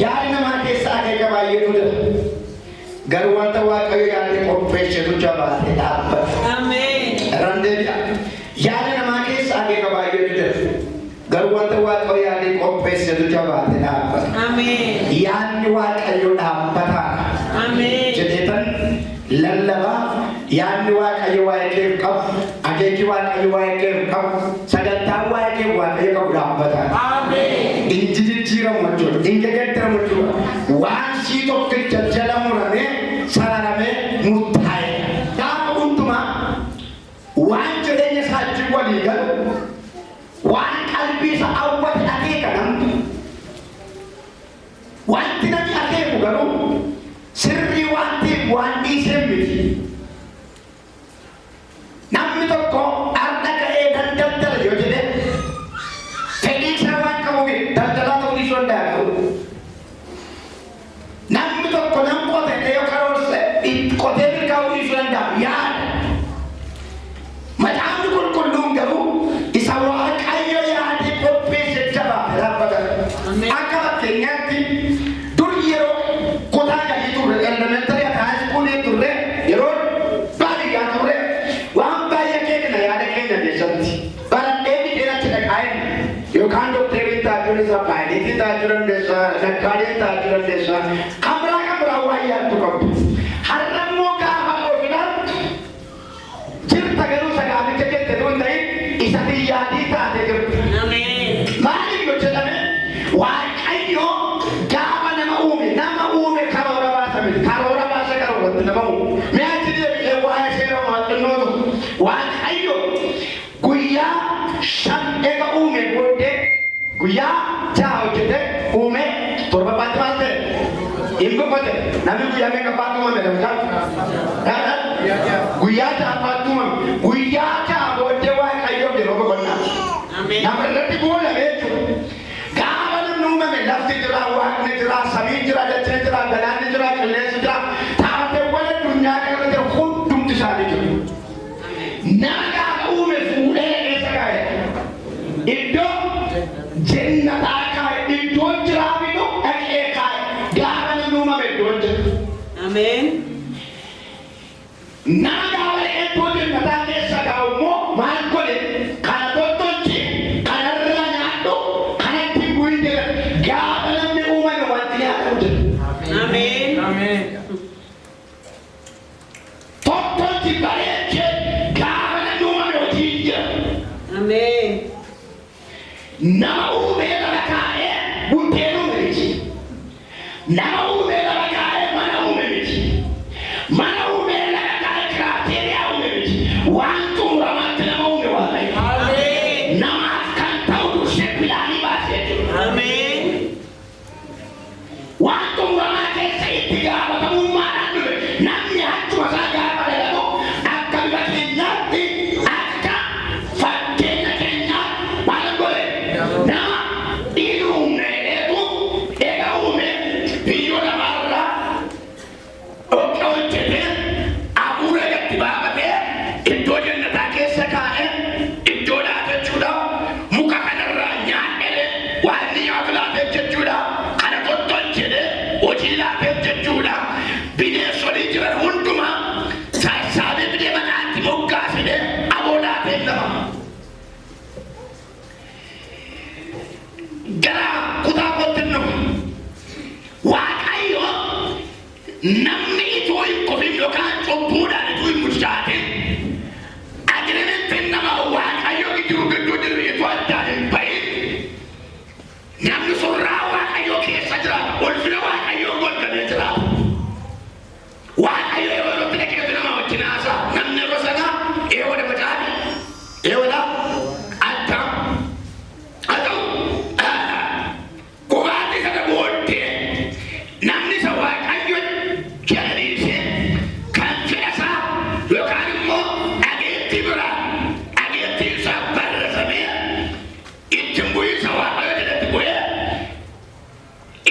yaadni namaa keessaa akeeka baay'eetu jira. Garuu wanta Waaqayyo yaadni qopheessetu jabaatee dhaabbata. Ameen. Randeebi'a. Yaadni namaa keessaa akeeka baay'eetu jira. Garuu wanta Waaqayyo yaadni qopheessetu jabaatee dhaabbata. Ameen. Yaadni Waaqayyo dhaabbataadha. Ameen. Jedheetan lallabaa yaadni Waaqayyo waa'ee kee qabu, akeeki Waaqayyo waa'ee kee qabu, sagantaan waa'ee kee Waaqayyo qabu dhaabbataadha. Ameen. Inji jijjiiramu jechuudha. Inji gaddaramu jechuudha. Waan sii tokkicha jala muramee sararamee murtaa'e. Gaafa hundumaa waan jireenya isaa wajjin walii galu, waan qalbii isaa hawwate akeeka namni. Wanti namni akeeku garuu sirrii waan ta'eef waan dhiisee miti. Namni tokko har'a ka'ee daldala yoo jedhe fedhii isaa waan qabuuf daldalaa ta'uu dhiisuu danda'a. Namni tokko nam qotee yoo karoorse qotee milkaa'uu dhiisuu danda'a. Yaada. Macaafni qulqulluun garuu isa Waaqayyo yaadee qopheesse jabaate dhaabbata. Akka fakkeenyaatti dur yeroo kutaa gadii turre elementarii haayiskuulii turre yeroo baadiyyaa turre waan baay'ee keenya yaada keenya keessatti barannee biddeeratti dhaqaa'e yookaan dookterii taa'uu dandeessa, paayileetii taa'uu dandeessa, naggaadee taa'uu dandeessa. Kamraa waan yaaddu qabdu. Har'a immoo gaafa ofiidhaan jirta garuu sagaaficha jette duun ta'in isa yaadii taatee jirtu. Maaliif yoo jedhame Waaqayyo gaafa nama uume karoora baasa miti. Karoora baasa karooratti nama uume. Mi'aatti deebi'ee waa'ee seera Waaqayyootu. Waaqayyo guyyaa 5 eega uume booddee guyyaa 6 hojjete uume torbaffaatti maal ta'e? Inni boqote. Namni guyyaa meeqa faatu uume dabalataan? Guyyaa 6 faatu uume. Guyyaa 6 booddee Waaqayyo yeroo boqonnaa. Nama irratti boolame jechuudha. Gaafa namni uumame lafti jira, waaqni jira, samiin jira, dacheen jira, galaanni jira, qilleensi jira, taateewwan addunyaa kana jira hundumti isaanii jiru. Nama gaafa uume fuudhee keessa kaa'e. Iddoo jannataa kaa'e, iddoo jiraatu dhaqee kaa'e. Gaafa namni uumame iddoo jira. Ameen. Nama gaafa iddoo jannataa keessa kaa'u immoo maal godhe? Kana tolchi, kanarra nyaadhu, kanatti bu'ii jira. Gaafa namni uumame wanti nyaatamu jira. Ameen. Ameen. Tolchi bareechee gaafa namni uumame hojii jira. Ameen. Nama uumee lafa kaa'ee buddeen uume miti. Nama uumee lafa kaa'ee mana uume miti. Mana uumee lafa kaa'ee kiraateriyaa uume miti. Waan xumuramaatti nama uume Waaqayyo. Ameen. Namaaf kan ta'u dursee pilaanii baasee jiru. Ameen. Waan xumuramaa keessa itti gaafatamummaadhaan dhufe namni achuma isaa gaafa dhalatu akka bifa keenyaatti akka fakkeenya keenyaatti maal godhe? Nama dhiiga uumne dheetu eega uume biyyoo lamaarraa dhoqqee hojjetee hafuura gatti baafatee iddoo jannataa keessa kaa'ee iddoo dhaabachuudhaaf muka kanarraa nyaadhee waan inni nyaatu laafee jechuudha. Kana tottolchee hojii laafee jechuudha. Bineensonni jiran hundumaa saayisaalee bidee manaatti moggaasee aboo laafee lama. Gara kutaa kottinnu Waaqayyo namni itoo hin qofin yookaan cubbuudhaan itoo hin muchaatin agreementiin nama Waaqayyo gidduu jiru itoo addaan hin bahin namni surraa Waaqayyo keessa jiraata. Ulfina Waaqayyo golgamee jiraata. Waaqayyo yeroo irratti dhaqeetu nama wajjin haasa'a. Namni yeroo sana eewwada facaate eewwada addaa haa ta'u qubaatii sana booddee namni isa Waaqayyo jalaliisee kan fedha isaa yookaan immoo dhageettii biraa dhageettii isaa barreeffamee ittiin bu'iinsa Waaqayyo jalatti bu'ee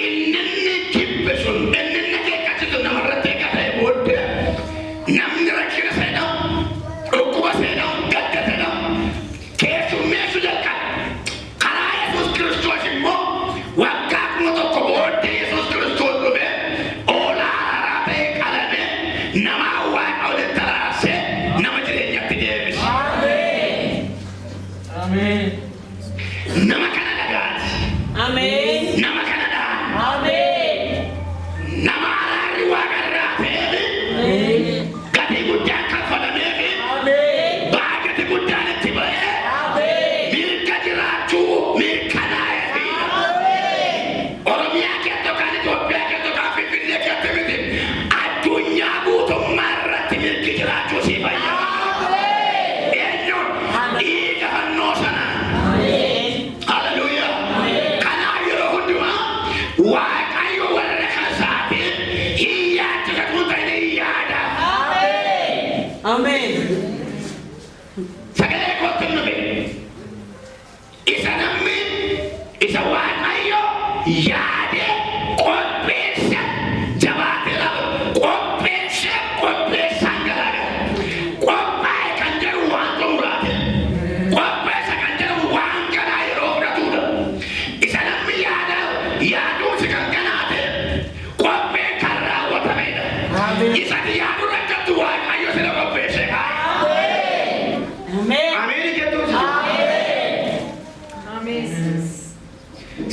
inni kibbe sun inni akeekkasitu namarratti eeggatee booddee namni rakkina seenaa dhukkuba seenaa gadda seenaa keessummeessu jalqabe. Karaa Yesuus Kiristoos immoo waggaa 1 booddee Yesuus Amen. Sagale kottu nabe. Isa namni isa waaqayyo yaade qopheessa jabaatee qopheessa galaadha. Qophaa'e kan jedhu waan xumuraate. Qopheessa kan jedhu waan galaa yeroo fudhatudha. Isa namni yaaduusi kan ganaate qophee kan raawwatamedha. Isa yaadu rakkattu waaqayyo sila qopheesse kaa. Amen jedhuusi.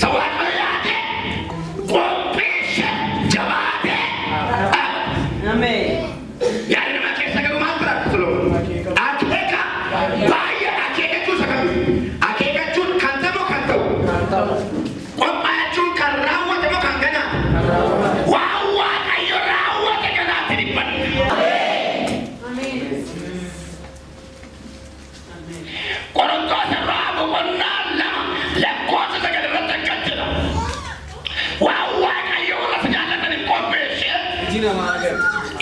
Sawwaaqo yaade qopheesse jabaate. Amen. Yaada nama keessa galu maal biraatti toluu? Akeeka baay'ee akeekachuu isa kami? Akeekachuun kan ta'u kan ta'u. Qophaachuun kan raawwatamu kan ganaa. Waan waaqayyo raawwate ganaatti dhibbanne. Qorontoos irraa boqonnaa lama lakkoofsa sagal irratti akkas jedha. Waan waaqayyo warra jaallatan qopheesse.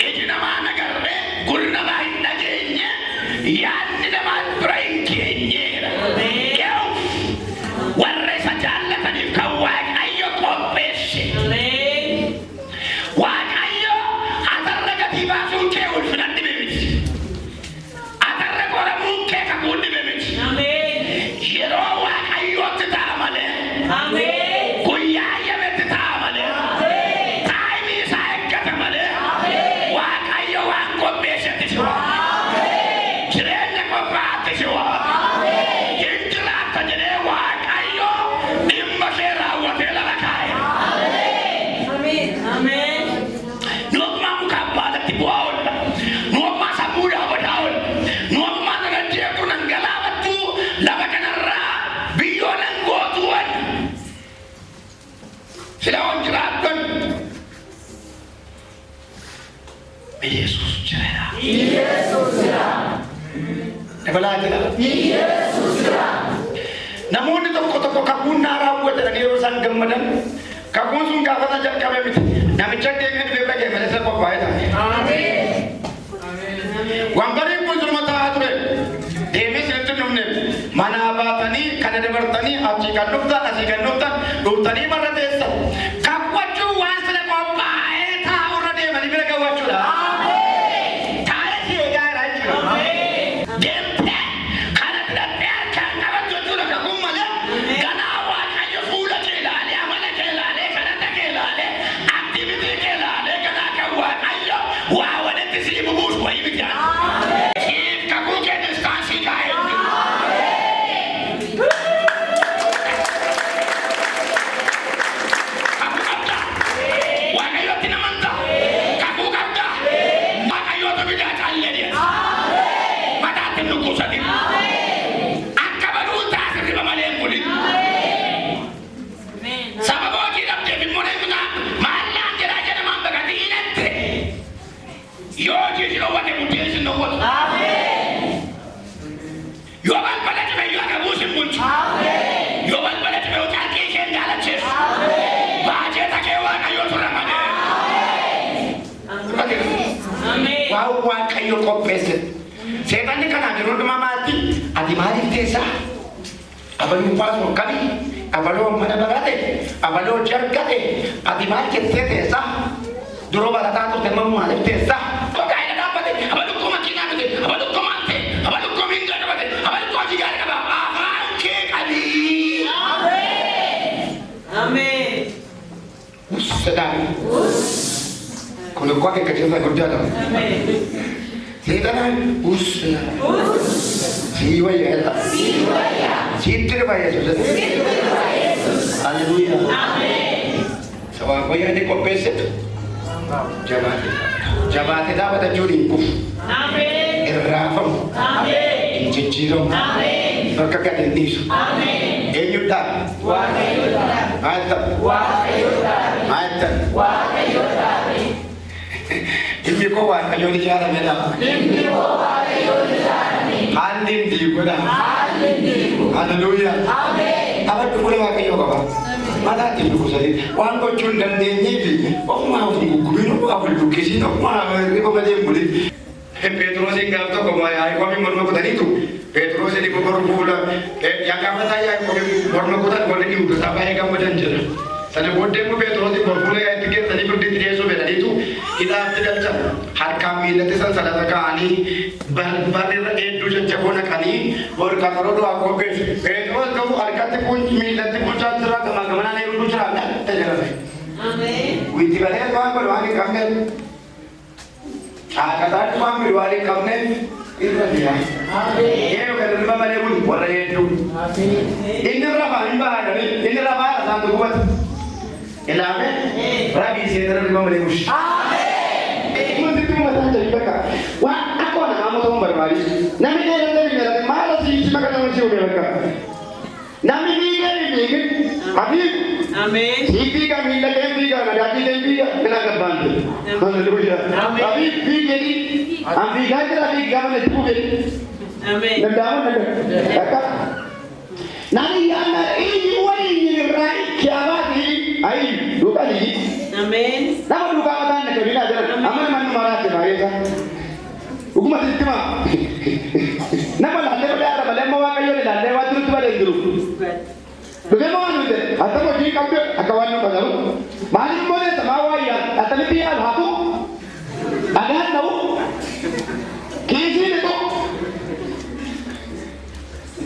Iji namaa nagarree gurri namaa hin dhageenye yaadni namaa bira hin geenyeedha. Warra isa jaallataniif kan waaqayyo qopheesse. Waaqayyo atarra gatii baasuun kee ulfina dhibe miti. Atarra qoramuun kee kakuu dhibe miti. Yeroo waaqayyootti ta'a malee. Guyyaa yametti ta'a malee. Taa'imii isaa eeggata malee. Waaqayyo waan qopheessetti siwa. Jireenya qophaatti siwa. Hin jiraatta jedhee waaqayyo dhimma kee raawwatee lafa kaa'e. Nuummaa muka abbaadatti bu'aa oolla. Nuummaa sammuudhaa badaa oolla. Nuummaa nama jeequ nan galaafattu lafa kanarraa biyyoo nan gootuuwwan. Sila on jiraattan. Yesus jira. Dabalaa jira. Namoonni tokko kakuun naa raawwatan yeroo isaan gammadan kakuun sun gaafata jalqabe miti. Namicha deemee dhibee dhagee malee isa qophaa'ee taa'e. Wanbariin kun sunuma taa'aa ture. Deemee sinitti dhufne manaa baatanii kana dabartanii achii kan dhuftan asii kan dhuftan dhuftanii marra teessa. Kakwachuu waan sila qophaa'ee taa'u irra deemanii bira gawwachuudha. Taa'ee si eegaa irraa jechuudha. Deemtee kana filattee harkaan qabattu jechuudha kakuun malee. Ganaa waaqayyo fuula kee ilaalee amala kee ilaalee kadhata kee ilaalee aktivitii kee ilaalee ganaa kan waaqayyo waa walitti sii bubuusu wayii miti. Siif kakuu kee distaansii kaa'ee. Waaqayyo qopheesse. Seetanni kanaan yeroo dhumamaatti ati maaliif teessaa? Abaluu baasuu akkami? Abaluu mana barate? Abaluu jargate? Ati maal jettee teessaa? Duroo barataa turte mammu maaliif teessaa? Qaayina dhaabbate? Abaluu koo makiinaa bite? Abaluu koo maante? Abaluu koo miingaa dhabate? Abaluu koo hojii gaarii qaba? Afaan kee qabii! Amen. Sedang. Kalau kau akan kerja kerja dah. Sekarang siwa ya. Cinta kepada Yesus. Haleluya. Sebab kau yang ada kompensasi. Jabatan dapat juri. Amin. Irrafam. Amin. Injijiro. Amin. Berkat Yesus. Amin. Enyuta. Ayat. Ilmi ko waaqayyo ni jaaramedha. Haalli ndi godha. Haleluya. Abaddu fuula waaqayyo qaba. Mataatti dhukkubsatee waan gochuu hin dandeenyeef ofumaa of hin guggubin ofumaa of hin dukkisiin ofumaa riba malee hin bulin. Petroosin gaaf tokko Yaaqoobiin morma kutaniitu Petroosin gogoruu fuula yaaqabataa Yaaqoobiin morma kutan warri dhiibu baay'ee gammadan jira. Sana booddee immoo Petroosin fuula itti geessanii birdiitti dhiyeessuu fedhaniitu hidhaatti galchan harkaan miillatti sansalata kaa'anii barreerra hedduu jajjaboo naqanii warqaa qaroo du'aa qopheessu. Petroos garuu harkatti miillatti bulchaa jira gamaa gamanaan heeruu jira jedhame. Witti galee waan godhu waan hin qabne akataan waan godhu waan hin qabne irra jira. Yeroo kana dhimma malee kun warra hedduu. Inni rafaa hin baadame inni rafaa isaan dubbatu. Ilaame rabii seera dhimma malee bushi. Wanti dhimma isaa jadi bakka waan akka waan nama ta'uu barbaadu. Namni dheeraa dheeraa maal asii maka nama si uumee bakka. Namni miidhee miidhee Habib. Amen. Sipi kami lagi biga, nadati biga, kena kebantu. Haleluya. Habib biga ni, ambiga kita biga mana tu biga. Amen. Nendaman nenda. Kata. Nani yang ini wani ini rai kiamat ini, ai duka ni. Amen. Nama duka mata nak bila jalan. Aman mana marah cina ya kan. Hukum masih cuma. Nama lalle pada ada lalle mau kayu ni lalle wajib tu pada itu. Bagaimana itu? Atau mau jadi kampir? Akawan yang baru. Mari boleh sama ya. Atau lebih aku. Ada tahu? Kisi itu.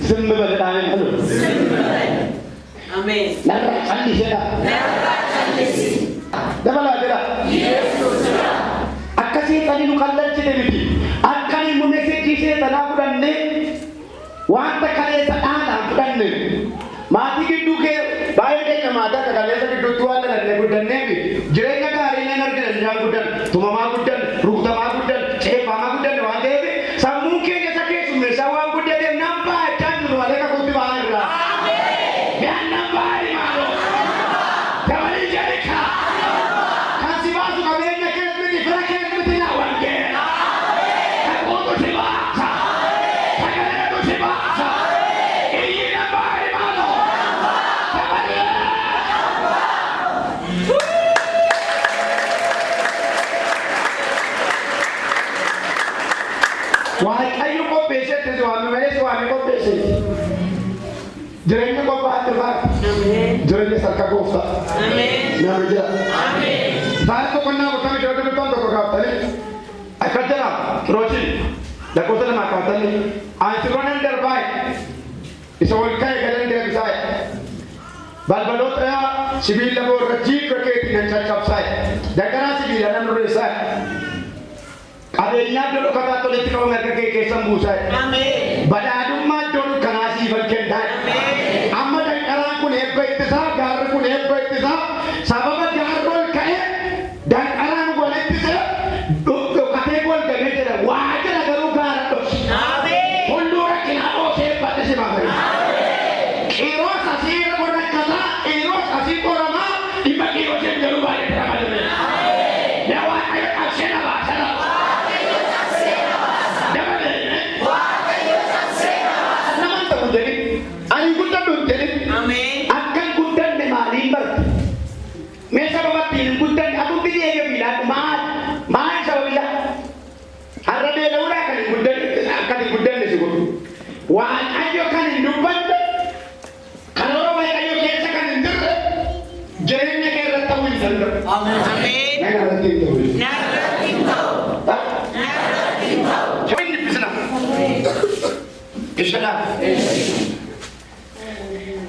Semua berada di dalam. Amen. Nara candi saya. Dapat ada. Akasi tadi nukalan cete miti. Akani munese kisi tanah budan ne. Wanta kale tanah budan ne. Mati gitu ke, bayar deh mata kalau saya gitu tuan dan saya budan nebi. Jerengnya ke hari ini nanti jangan budan, tuma ma budan, rukta ma budan, cek ma budan, wah debi. Samungkin kita ke sumber sawang budan yang nampak jangan lupa mereka kuti bahar lah. Biar nampak ini malu. Jangan jadi kah? Kasih masuk kami nak kerja berakhir kerja lawan ke. Aku tu sebab, saya tu sebab. Ini nampak ini malu. Wahai ayu kau peset tu suami kau peset. Jerengnya kau bahat terbaik. Jerengnya sarka kau sah. Nama dia. Saat kau pernah bertemu jodoh itu kau kau tadi. Kerja Roji. Dah kau tu nak kau tadi. Asyikonan terbaik. Isawal kaya kalian dia bisa. Balbalot ya sibil labor rajik kerket dengan cakap saya. Jangan sibil dalam rusak. Ada yang dulu kata tulis kalau mereka ke sembuh saya. Amin. Badadum majul kanasi berkendak. Amin. Amma dan orang pun hebat itu gar pun hebat itu sabab gar pun kaya dan orang pun itu duk kate pun kaya itu wajar agar gar tu. Amin. Mundur kena oseh pada si bapa. Amin. Iros asir pun kata iros asir pun ramah dibagi oseh jalu balik ramah tu. Amin. Dewa ayat asir apa? Akan kudan memari ber. Mesa bawa tin kudan aku pilih aja bilang mahal saya bilang. Ada dia laura kan kudan ni sebut. Wah ayo kan indupan. Kalau orang ayo kerja kan indur. Jerengnya kerja tahu indur. Amin. Nanti itu. Coba ini bisa. Bisa.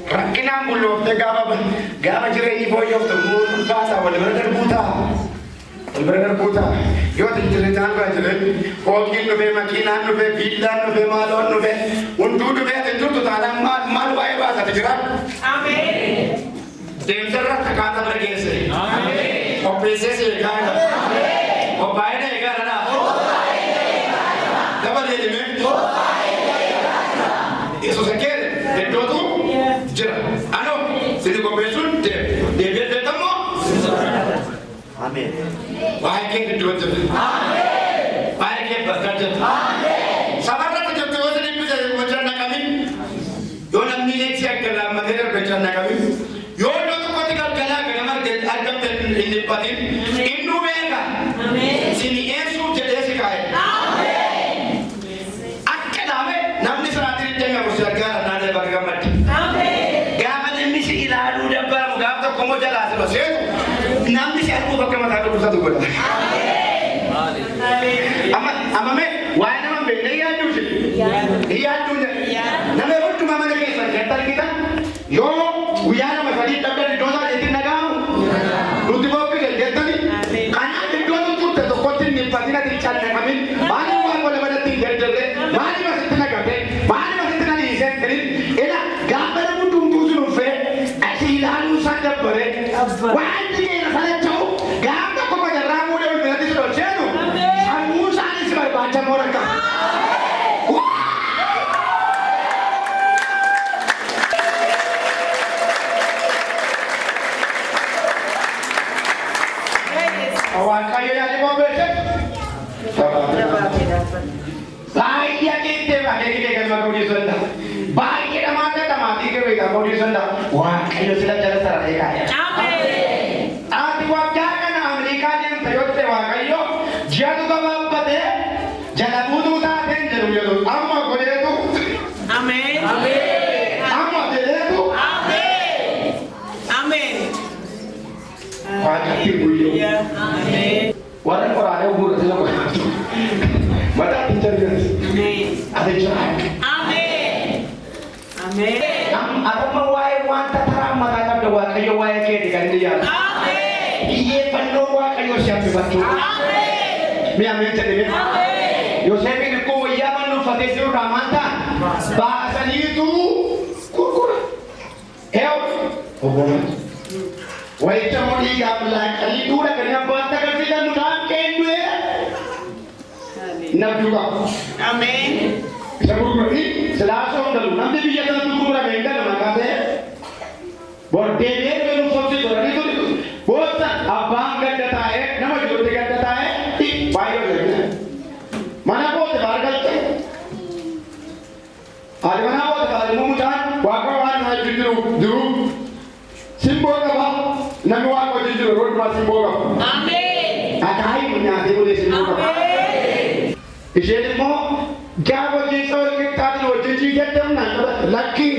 Rakkina bulu te gaba jire ni boyo to mun fata wala berder buta yo te jire tan ba jire ko kin no be makina no be billa no be malon no be undu be te tutu ta mal wai ba sa te jira amen dem sarra takata bergese amen o pese se gana amen o baine gana na daba de me eso se quiere de todo jira ano sini ko besun de be tamo amen wahai ke kedua tu amen wahai ke berkat amen sabarlah tu tu ni bisa macam nak kami yo nak milik siap dalam magera macam nak kami yo tu ko tinggal kala gamar de agam ini patin innu mega amen sini Yesus jadi sekai amen Namni si arguu bakka mataa dhukkubsatu godha. Amma mee waa'ee nama beekne yaaduu si. Yaaduu nama hundumaa mana keessan keessatti argitan yoo guyyaa nama sadii dhabdan iddoo isaa itti nagaamu nuti boqqise jettani kanaaf iddoo turte tokkotti hin dhiphatina xiccaalleqamin maaliif waan wal badatti hin jarjarre maaliif asitti nagate maaliif asitti nan hiisee jedhin ila gaafa nama hundumtuu sun uffee asii ilaaluu isaa dabbare waan jireenya falacha'u gaafa tokko majarraa muudee ulfinatti si dolcheenu sammuu isaanis barbaachamoo rakka. Waaqayyo yaadni bobeesse. Baay'ee keettee baay'ee kee galma koodii sonda. Baay'ee dhamaatee kee beekaa koodii sonda. Waaqayyo sila jala sararee kaaya. Ati waggaa kana Ameerikaa deemte yoo ta'e Waaqayyo ji'atu gabaabbatee jala buutuu taateen jedhu jedhu amma godheetu. Ameen. Amma jedheetu. Ameen. Waaqayyo guyyoo. Warra qoraalee gurra sila qoraatu. Mataa hin jarjarri. Ati jiraan. Amma waa'ee wanta taraa mataa qabda Waaqayyo waa'ee keeti kan inni yaadu. Xiyyeeffannoo Waaqayyo si hambifachuu. Mi'a mi'a jedhame. Yoosefiin ikkoo wayyaa mannuffatee jiruudhaa maal ta'an baasaniitu gurgura. Obbolaan. Wayicha modii gaaflaaqanii duudha kan abbaan tagarsiisan mutaan kennu'e. Namni qabu. Ameen. Isa gurguranii silaasoo hin galu. Namni biyya kanatti gurgurame hin galu maqaa ta'e. Bordeebi'ee galuuf sobsi turanii turi. Booda abbaan gadda taa'ee nama jirutti gadda taa'ee baay'ee hojjeta. Mana booda baara galche. Ati mana booda baara immoo mucaan waaqa waan naa jiru. Simboo qaba. Namni waan hojii jiru rooduma simboo qaba. Akaayi nyaatee bulee simboo qaba. Isheen immoo gaafa hojii isa wal qixxaatiin hojii jedhamu lakki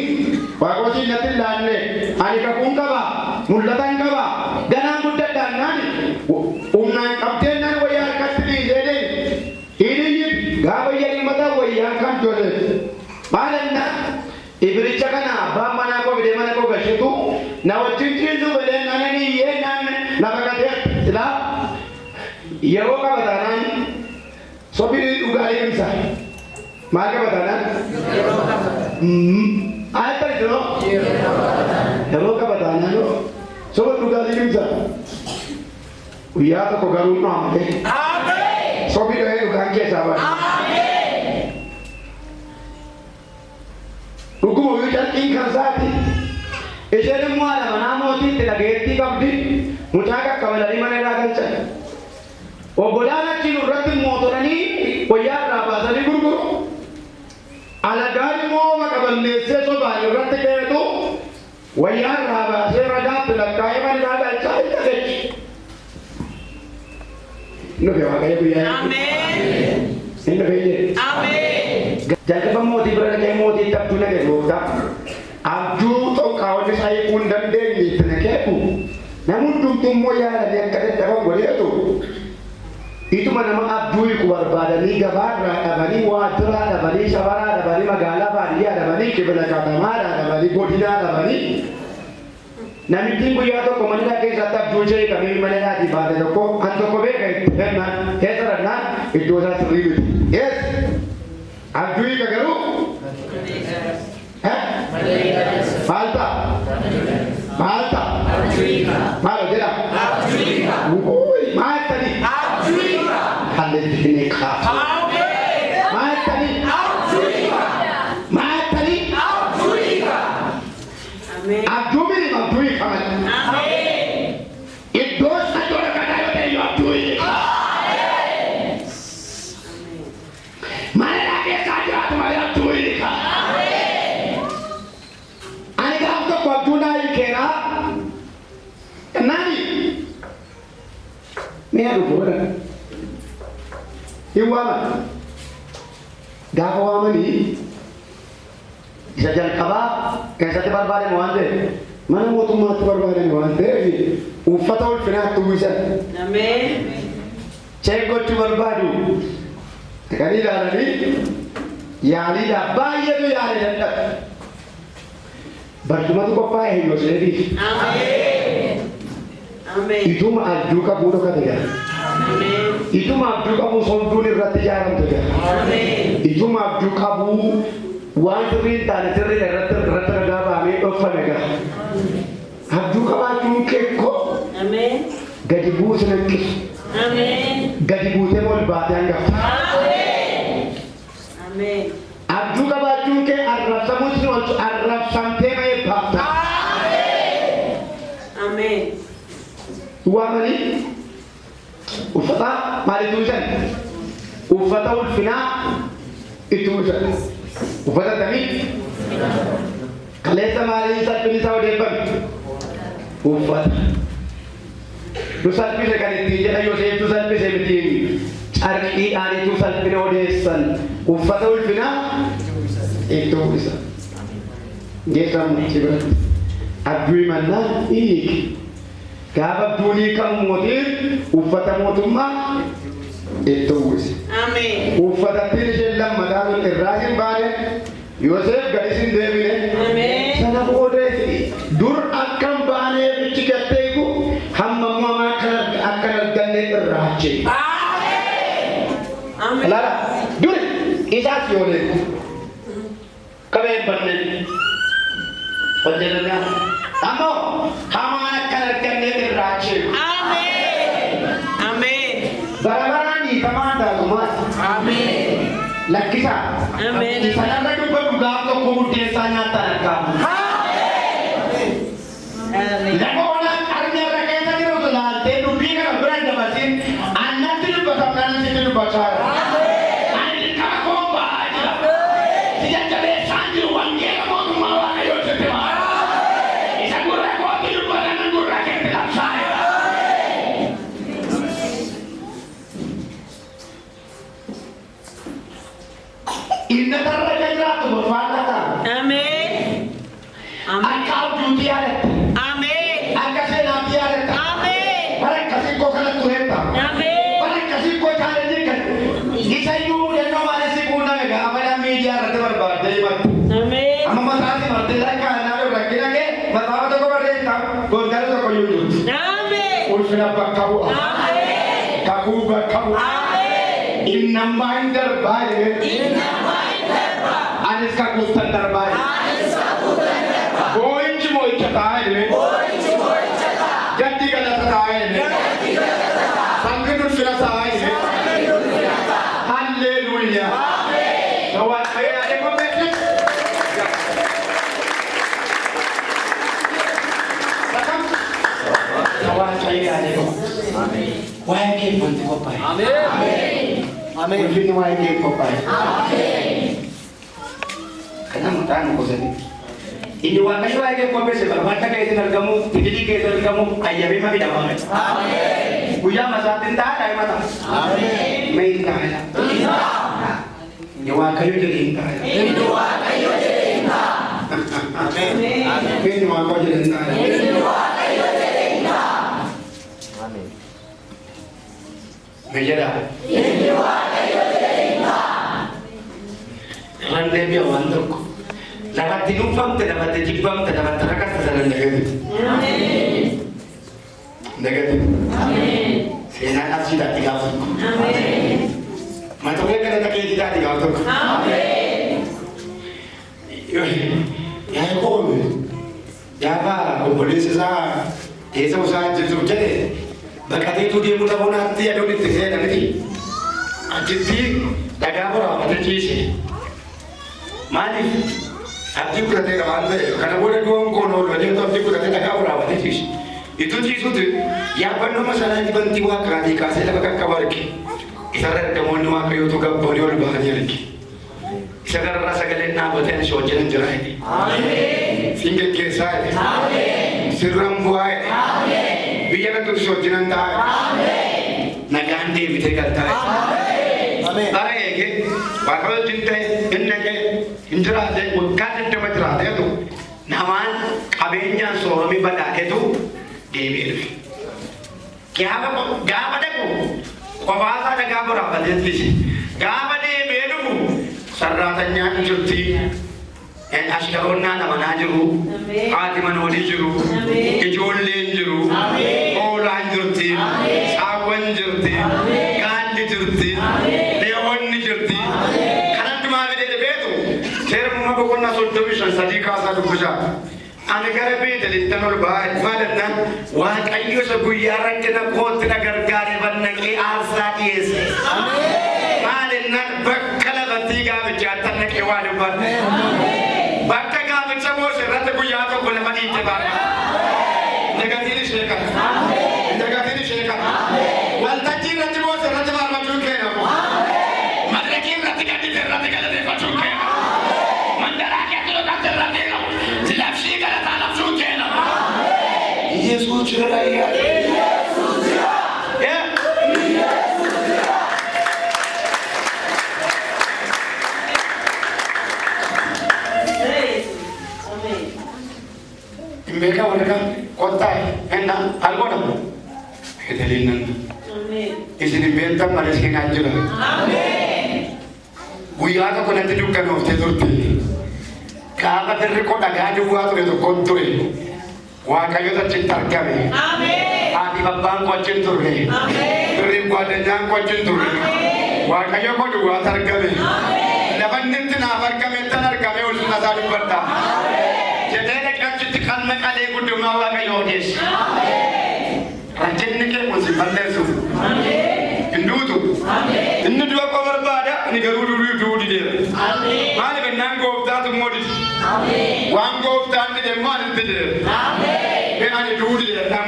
waaqotii natti laanne ani kakuun qaba mul'atan qaba ganaan guddadhaan naan humnaan qabdeen naan wayyaa harkatti dhiisee hidhiyyi gaafa yadii mataa wayyaan kan jole maalanna ibiricha kana abbaan manaa koo bidee mana koo gashetu na wajjin ciisuu bedee naan hiyyee naan na baqatee silaa yeroo qabataanaan sobii dhugaa eegumsa maal qabataanaan ayat terjeno yeroo qabataanaan soba dhugaa eegumsa guyyaa tokko garuu nu hamate sobii dhahee dhugaan keessaa baate dhuguma uyyuu calqiin kan isaati isheen immoo haadha manaa mootiitti dhageettii qabdi mucaa qaqqabalanii mana irraa galchan obbolaan achi nurratti mootoranii wayyaa irraa baasanii gurguru alagaan immoo maqaballeessee sobaan irratti keetu wayyaa irraa baasee ragaatti lakkaa'ee mana irraa galchaa hin dhagachi. Nufi waaqayyo guyyaa hin dhufee jalqaba mootii bira dhaqee mootii abduu nage goota abduu xoqqaawwan isaa hiikuu hin dandeenye itti nageetu namni hundumtuu immoo yaadanii akka dadhaban godheetu. Ituma nama abduu hiiku barbaadanii gabaarraa dhabanii waajjiraa dhabanii shabaraa dhabanii magaalaa baadiyyaa dhabanii kibila katamaa dhabanii godinaa dhabanii namichi guyyaa tokko mana keessatti abduu ishee hiikamee mana dhaatii baate tokko kan tokko beeka itti kennaan keessa rannaan iddoo isaa sirrii miti. Yes abduu hiika garuu maal ta'a maal ta'a maal jedha maal tani Hallelujah. Matani. Matani. Abdumi abdui kaman. Itu satu orang ada yang abdui. Mana lagi saja tu mana abdui. Ani kau tu abduna ikera. Nani? Ni aku bukan. Iwama gaafa waamanii isa jalqabaa keessatti barbaade waan ta'e mana mootummaatti barbaadan waan ta'eef uffata ulfinaatti uwwisan. Ameen. Ceekochi barbaadu kan ilaalanii yaaliidhaaf baay'eetu yaalii dadhabe. Barcumatu qophaa'e Yoosefiif. Ameen. Ameen. Ituma abjuu qabuu dhokate gara. Ameen. Ituma abjuu qabuu somtuun irratti ijaaramte gara. Ameen. Ituma abjuu qabuu waan sirriin taane sirrii irratti ragaa baamee dhokfame gara. Abjuu qabaachuun keekoo. Ameen. Gadi buusu nakkisu. Ameen. Gadi buutee ol baatee hangafa. Ameen. Ameen. Abjuu qabaachuun kee arrabsamuus ni oolchu arrabsamtee ma'ee baafta. Ameen. Waamanii uffata maalitti uwwisan? Uffata ulfinaa itti uwwisan. Uffata akkamii? Kaleessa maalii salphina isaa odeeffame? Uffata. Tu salphise kan ittiin jedha Yoosef tu salphise miti. Carqiidhaanitu salphina odeessan. Uffata ulfinaa itti uwwisan. Geessamu cibiratti. Abjuu himannaa hiiki. Gaafa abjuunii kan mootiin uffata mootummaa itti uwwise. Ameen. Uffatattiin isheen lammataa sun irraa hin baane Yoosef gadis hin deebine. Ameen. Sana boodeessi dur akkam baaneef ichi gatteeku hamma mu'amaa akkan arganne irraa achi. Ameen. Laala duri isaas yoolee qabeen banneen hojjetanaa ammoo hamaan akkan arganne irraa achi. Ameen. Ameen. Barabaraan hiikamaan daasumaan. Ameen. Lakkisa. Ameen. Sanarra dubba dhugaaf tokko buddeessaa nyaattan argamu. Ameen. Lafa onaan qarmii irra keessa jirutu laaltee dubbii kana bira dabarsin annatti dubbatamnaan sitti dubbachaara. Ani qaba koo ba'aa jira. Si jajjabeessaan jiru wangeela mootummaa Waaqayyoo sitti maara. Isa gurra kootti dubbatan gurra keetti labsaa'eera. Inna tarra jiraatu barbaadata. Ameen. Ameen. Akka abjuuti yaadatta. Ameen. Akka seenaatti yaadatta. Ameen. Bara akkasii koo kanatti tureetta. Ameen. Bara akkasii koo chaalenjii kan isa iyyuu mudannoo maalee si quunname gaafa miidiyaa irratti barbaadde himatti. Ameen. Amma mataatti martee lakkaa naannoo rakkina kee maxaafa tokko barreessaa golgara tokko iyyuu jirtu. Ameen. Ulfina bakka bu'a. Ameen. Kakuu bakka bu'a. Ameen. Innammaa hin darbaa'e. Anis kakuutan darbaa'e. Boo'ichi moo'icha taa'e. Gaddi galata taa'e. Sangi ulfina taa'e. Halleluuyaa. Nawaan fayyadee kopheetti. Nawaan fayyadee kopheetti. Waa'ee keeffanti qophaa'e. Ameen. Ulfinni waa'ee keef qophaa'e. Kana mutaan gosani. Ini Waaqayyo waa'ee keef qopheesse barbaacha keessatti argamu, tidilii keessatti argamu, ayyabee ma midhamame. Ameen. Guyyaa masaatti ta'a daa'imata. Ameen. Mee hin ta'a. Inni Waaqayyo jedhee hin ta'a. Inni Waaqayyo jedhee hin ta'a. Ameen. Inni Waaqayyo jedhee hin ta'a. Inni Waaqayyo jedhee hin ta'a. Ameen. Mee jedhaa. Inni Waaqayyo jedhee hin ta'a. Randee biyya waan tokko. Lafatti dhuunfamte, lafatti jibbamte, lafatti rakkatte sanan negatiif. Ameen. Negatiif. Ameen. Seenaan asii taati gaafa tokko. Ameen. Mata duree kana takeetii taati gaafa tokko. Ameen. Yaaqoob gaafa obboleessi isaa eessa isaa jirtuuf jedhe baqateetu deemuu dhabuun haatti yaaduu itti seena miti. Achitti dhagaa boraafatee ciise. Maaliif? Abdii kudhateera waan ta'eef kana booda du'aan koon oolu adeemtu abdii kudhatee dhagaa boraafatee ciise. Ituu ciisuuti yaabbannooma sanaa dibantii waaqaatii kaasee lafa qaqqaba arge. Isarra ergamoonni waaqayyootu gabboonii ol bahanii arge. Isa gararraa sagaleen dhaabbatee ani si wajjin hin jira jedhe. Ameen. Siin geggeessaa jedhe. Ameen. Sirraan bu'aa jedhe. Ameen. Biyya kanatti si wajjin hin ta'a jedhe. Ameen. Nagaan deebitee galtaa jedhe. Ameen. Bara eegee waaqayyo wajjin ta'e hin naqee hin jiraate waggaa 20 jiraateetu namaan qabeenyaan sooromii badhaadhetu deebi'ee dhufe. Gaafa dhaqu qofaasaa dhagaa boraafateettis gaafa deebi'ee dhufu sarraatanyaan jirti. Ashkaroonnaa namanaa jiru, haati manoolii jiru, ijoolleen jiru, hoolaan jirti, saawwan jirti, gaalli jirti, leewwanni jirti. Kan hundumaa fidee beetu seerummaa boqonnaa 35 kaasaa dubbisaa. Ani gara Beetelitti ol ba'aa maalanna Waaqayyo isa guyyaa rakkina kootti na gargaaree bannaqee aarsaa dhiyeesse. Maalanna bakka lafattii gaafichaatti naqee waa dubbanne. Bakka gaaficha Moosee irratti guyyaa tokko lafa dhiitte baadha. Negatiin ishee kana. Negatiin ishee kana. Waltajjii irratti Moosee irratti faarfachuun kennamu. Madirakii irratti gadhite irratti galateeffachuun kennamu. Mandaraa keessatti irratti labsii galataa labsuun kennamu. Yesuus jira yaa. Yesuus jira. Yesuus jira. Mereka mereka kota enna algoda hedelinan isini benta maresin ajura amen guya ka konati dukkan ofte turti kaaba terre ko daga duwa to to konture wa kayo ta cintarkame amen adi babban ko cinturre amen terre ko adanya ko cinturre wa kayo ko duwa tarkame amen labannin tina barkame tanarkame ulna sadu barda jedene kanchitti kan maqalee guddummaa Waaqayyootis. Rajjanni kee kun si balleessu. Hinduutu. Inni du'a koo barbaada ani garuu du'uu dideera. Maaliif ennaan gooftaatu immoo dide. Waan gooftaan dide immoo ani dideera. Mee ani du'uu dideera.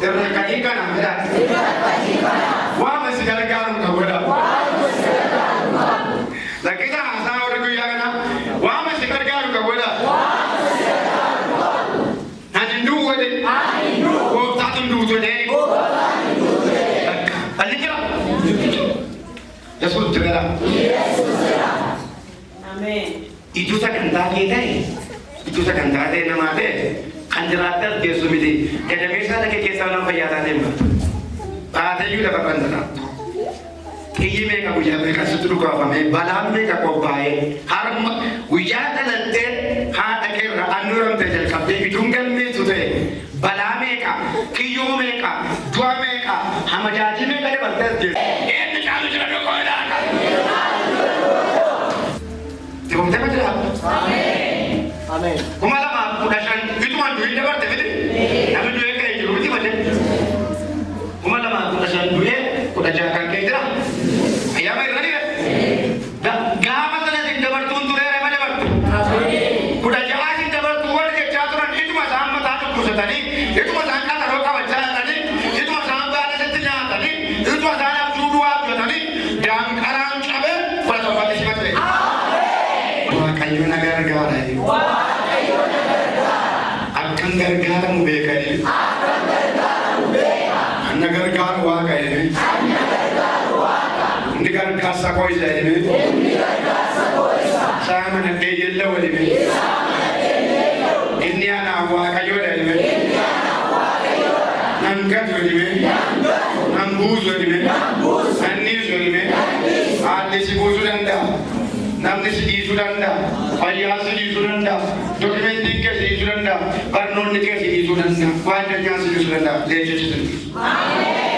Irra kadhii kana jedha. Waan si gargaaru qabudha. Lakkisa haasaa warra guyyaa kana waan si gargaaru qabudha. Ani du'uudhe. Gooftaatu du'uudhe. Alli jira. Yesuus jira. Amen. Itu sagantaa kee ta'e, itu sagantaa ta'e namaa ta'e kan jiraattas geessu miti. Gadameessaa dhaqee keessaa nama fayyaataa deema. Baateeyyuu lafa bantanaa. Kiyyi meeqa guyyaa meeqa sitti dhugaafame balaan meeqa qophaa'ee harma guyyaa dhalattee haadha keerra annuuramte jalqabdee bituun galmeessu ta'e balaa meeqa kiyyoo meeqa du'a meeqa hamajaajii meeqa dabartees geessu. Eenyu caalu jira dhokoo ilaala. Tifamtee ma jira? Ameen. 2015 itumaan du'ii dabarte miti namni du'ee ka'ee jiru miti malee. 2015 du'ee 16 kan ka'ee jira. Ayyaama irra dhiire. Gaafa sana sin dabartuun tureera ma dabartu. 16 sin dabartu warri jechaa turan ituma isaan mataa dhukkubsatanii ituma isaan qataroo qabachaa jiranii ituma isaan baala sitti nyaatanii ituma isaan abjuu du'aa hojjetanii daanqaraan qabee fudhatamatti simate. Waaqayyo na gargaara. Waaqayyo na gargaara. Akkan gargaaramu beekanii. Akkan gargaaramu beeka. Anna gargaaru Waaqayyo. Anna gargaaru Waaqayyo. Inni gargaarsa koo isa jedhame. Inni gargaarsa koo isa. Saama nadhee jella walime. Saama nadhee jella walime. Inni anaaf Waaqayyo jedhame. Inni anaaf Waaqayyo jedhame. Nan gatu jedhame. Nan gatu. Nan buusu jedhame. Nan buusu. Nan niisu jedhame. Nan niisu. Haalli si buusuu danda'a. Namni si dhiisuu danda'a. Fayyaa si dhiisuu danda'a. Dokumentiin kee si dhiisuu danda'a. Barnoonni kee si dhiisuu danda'a. Waan addunyaa si dhiisuu danda'a. Leenjichi si dhiisu.